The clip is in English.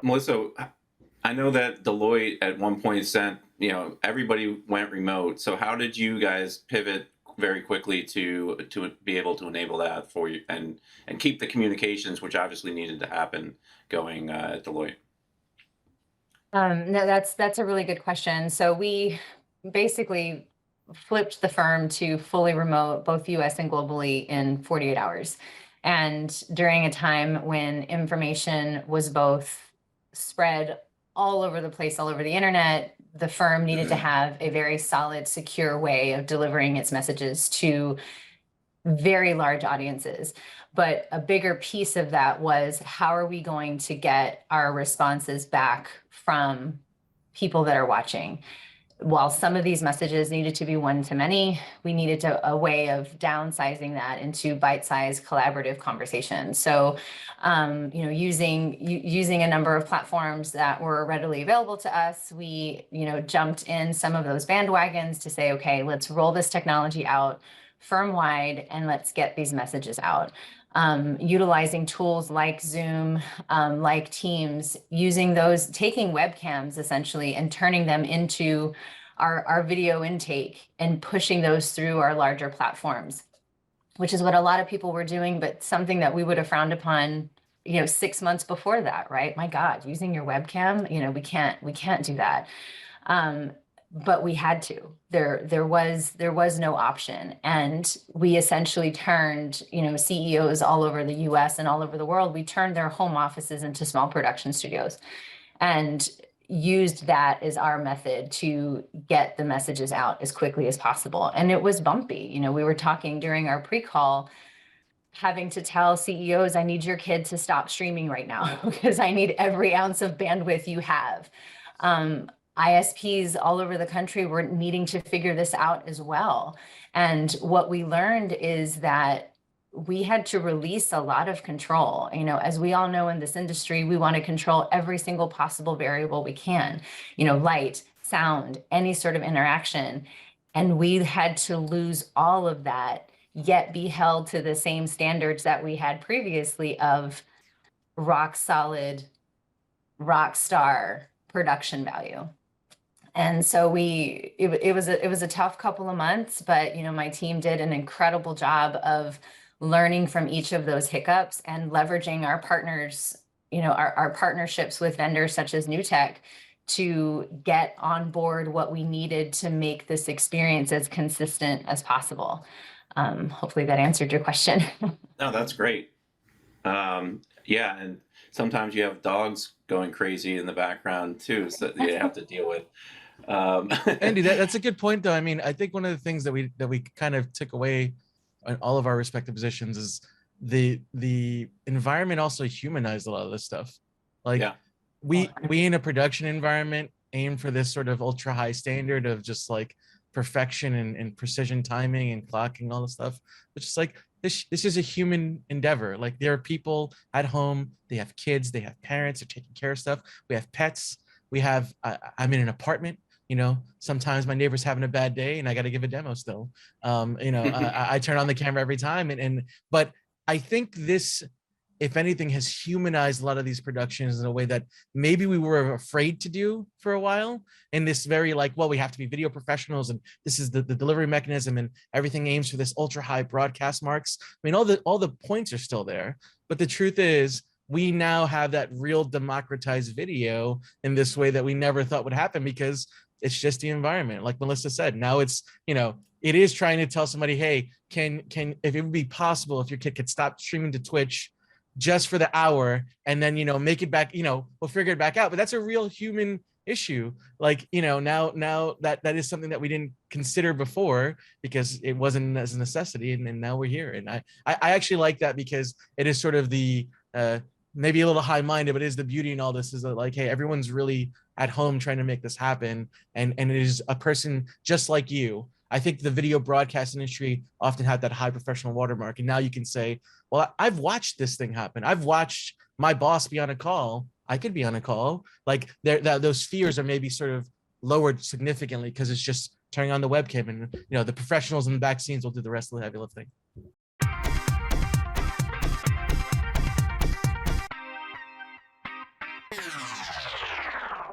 Melissa, I know that Deloitte at one point said, everybody went remote. So how did you guys pivot very quickly to be able to enable that for you and keep the communications, which obviously needed to happen, going at Deloitte? No, that's a really good question. So we basically flipped the firm to fully remote, both US and globally, in 48 hours. And during a time when information was both spread all over the place, all over the internet, the firm needed to have a very solid, secure way of delivering its messages to very large audiences. But a bigger piece of that was, how are we going to get our responses back from people that are watching? While some of these messages needed to be one to many, we needed a way of downsizing that into bite-sized collaborative conversations. So, using a number of platforms that were readily available to us, we, jumped in some of those bandwagons to say, okay, let's roll this technology out firm-wide and let's get these messages out. Utilizing tools like Zoom, like Teams, using those, taking webcams essentially and turning them into our video intake and pushing those through our larger platforms, which is what a lot of people were doing, but something that we would have frowned upon, 6 months before that, right? My God, using your webcam, we can't do that. But we had to. There was no option, and we essentially turned, CEOs all over the U.S. and all over the world. We turned their home offices into small production studios, and used that as our method to get the messages out as quickly as possible. And it was bumpy. We were talking during our pre-call, having to tell CEOs, I need your kid to stop streaming right now because I need every ounce of bandwidth you have. ISPs all over the country were needing to figure this out as well. And what we learned is that we had to release a lot of control. As we all know in this industry, we want to control every single possible variable we can, light, sound, any sort of interaction. And we had to lose all of that, yet be held to the same standards that we had previously of rock solid, rock star production value. And so it was a tough couple of months, but my team did an incredible job of learning from each of those hiccups and leveraging our partners, our partnerships with vendors such as NewTek to get on board what we needed to make this experience as consistent as possible. Hopefully that answered your question. No, that's great. Yeah, and sometimes you have dogs going crazy in the background too, so that you have to deal with. Andy, that's a good point, though. I mean, I think one of the things that we kind of took away in all of our respective positions is the environment also humanized a lot of this stuff. Like, Yeah. we in a production environment aim for this sort of ultra high standard of just like perfection and precision timing and clocking, all the stuff, which is like this is a human endeavor. Like, there are people at home, they have kids, they have parents, they're taking care of stuff. We have pets. We have I'm in an apartment. Sometimes my neighbor's having a bad day and I got to give a demo still. I turn on the camera every time, but I think this, if anything, has humanized a lot of these productions in a way that maybe we were afraid to do for a while. In this very like, well, we have to be video professionals, and this is the delivery mechanism, and everything aims for this ultra high broadcast marks. I mean, all the points are still there, but the truth is, we now have that real democratized video in this way that we never thought would happen, because it's just the environment. Like Melissa said, now it's, it is trying to tell somebody, hey, if it would be possible, if your kid could stop streaming to Twitch just for the hour and then, make it back, we'll figure it back out. But that's a real human issue. Like, now that is something that we didn't consider before because it wasn't as a necessity. And now we're here. And I actually like that, because it is sort of the, maybe a little high-minded, but it is the beauty in all this, is that like, hey, everyone's really at home trying to make this happen. And it is a person just like you. I think the video broadcast industry often had that high professional watermark. And now you can say, well, I've watched this thing happen. I've watched my boss be on a call. I could be on a call. Like, those fears are maybe sort of lowered significantly, because it's just turning on the webcam, and the professionals in the back scenes will do the rest of the heavy lifting.